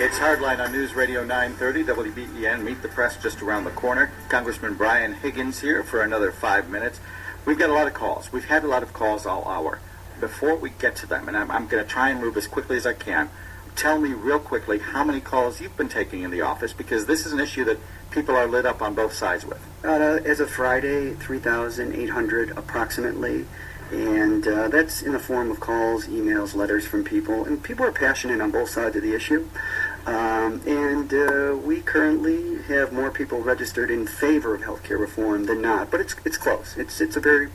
It's Hardline on News Radio 930, WBEN. Meet the press just around the corner. Congressman Brian Higgins here for another 5 minutes. We've got a lot of calls. We've had a lot of calls all hour. Before we get to them, and I'm going to try and move as quickly as I can, tell me real quickly how many calls you've been taking in the office, because this is an issue that people are lit up on both sides with. As of Friday, 3,800 approximately. And that's in the form of calls, emails, letters from people. And people are passionate on both sides of the issue. We currently have more people registered in favor of healthcare reform than not. But it's close. It's a very,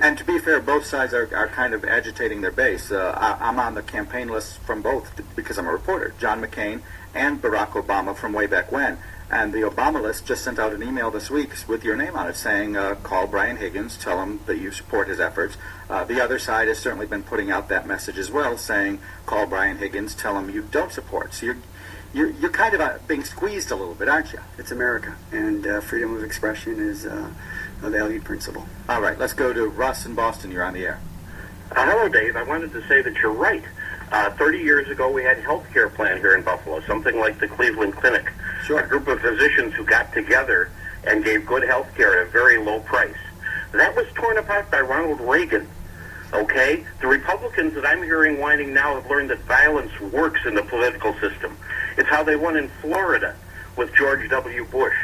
And to be fair, both sides are kind of agitating their base. I'm on the campaign list from both because I'm a reporter. John McCain and Barack Obama from way back when. And the Obama list just sent out an email this week with your name on it saying, call Brian Higgins, tell him that you support his efforts. The other side has certainly been putting out that message as well, saying, call Brian Higgins, tell him you don't support. So you're kind of being squeezed a little bit, aren't you? It's America, and freedom of expression is a valued principle. All right, let's go to Russ in Boston. You're on the air. Hello, Dave. I wanted to say that you're right. 30 years ago, we had a health care plan here in Buffalo, something like the Cleveland Clinic. Sure. A group of physicians who got together and gave good health care at a very low price. That was torn apart by Ronald Reagan. Okay? The Republicans that I'm hearing whining now have learned that violence works in the political system. It's how they won in Florida with George W. Bush.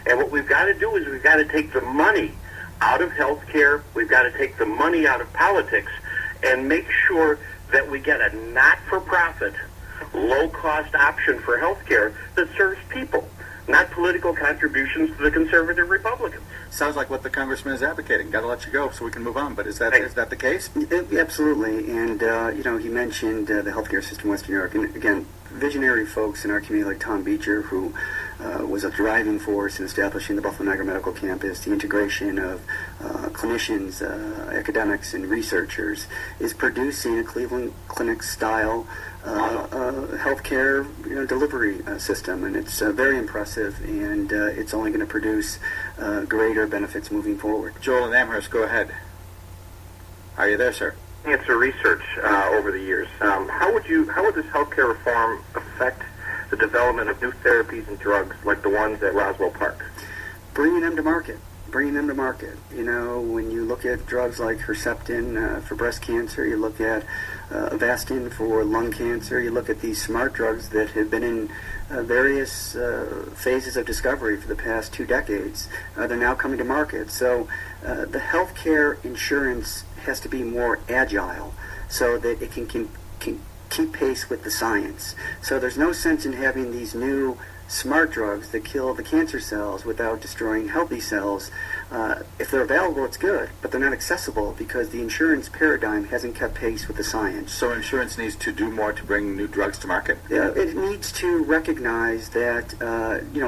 And what we've got to do is we've got to take the money out of health care, we've got to take the money out of politics, and make sure that we get a not-for-profit, low-cost option for health care that serves people, not political contributions to the conservative Republicans. Sounds like what the congressman is advocating. Got to let you go so we can move on. But is that the case? Absolutely. And, he mentioned the healthcare system in Western New York. And, again, visionary folks in our community like Tom Beecher, who was a driving force in establishing the Buffalo Niagara Medical Campus, the integration of clinicians, academics, and researchers, is producing a Cleveland Clinic-style healthcare delivery system, and it's very impressive, and it's only going to produce greater benefits moving forward. Joel in Amherst, go ahead. Are you there, sir? It's the research over the years. How would this healthcare reform affect the development of new therapies and drugs like the ones at Roswell Park? Bringing them to market. When you look at drugs like Herceptin for breast cancer, you look at Avastin for lung cancer, you look at these smart drugs that have been in various phases of discovery for the past 2 decades. They're now coming to market. So the healthcare insurance has to be more agile so that it can keep pace with the science. So there's no sense in having these new smart drugs that kill the cancer cells without destroying healthy cells. If they're available, it's good, but they're not accessible because the insurance paradigm hasn't kept pace with the science. So insurance needs to do more to bring new drugs to market? Yeah, it needs to recognize that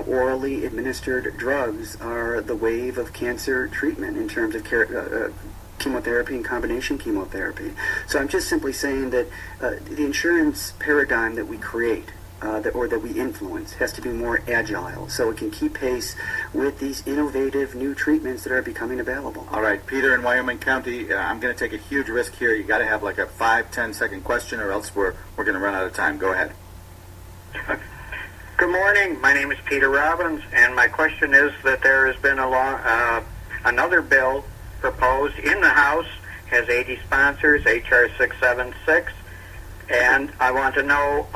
orally administered drugs are the wave of cancer treatment in terms of chemotherapy and combination chemotherapy. So I'm just simply saying that the insurance paradigm that we create that we influence has to be more agile so it can keep pace with these innovative new treatments that are becoming available. All right, Peter in Wyoming County, I'm going to take a huge risk here. You got to have like a 5-10 second question or else we're going to run out of time. Go ahead. Good morning. My name is Peter Robbins, and my question is that there has been another bill proposed in the House, has 80 sponsors, H.R. 676, and I want to know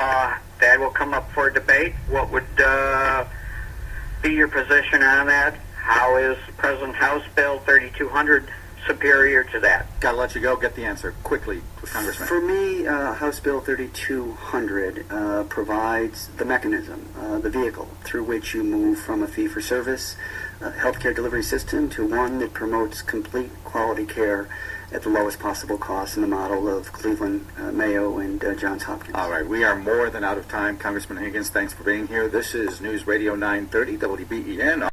that will come up for debate. What would be your position on that? How is present House Bill 3200 superior to that? Got to let you go. Get the answer quickly, Congressman. For me, House Bill 3200 provides the mechanism, the vehicle through which you move from a fee-for-service healthcare delivery system to one that promotes complete quality care at the lowest possible cost in the model of Cleveland, Mayo, and Johns Hopkins. All right, we are more than out of time. Congressman Higgins, thanks for being here. This is News Radio 930, WBEN.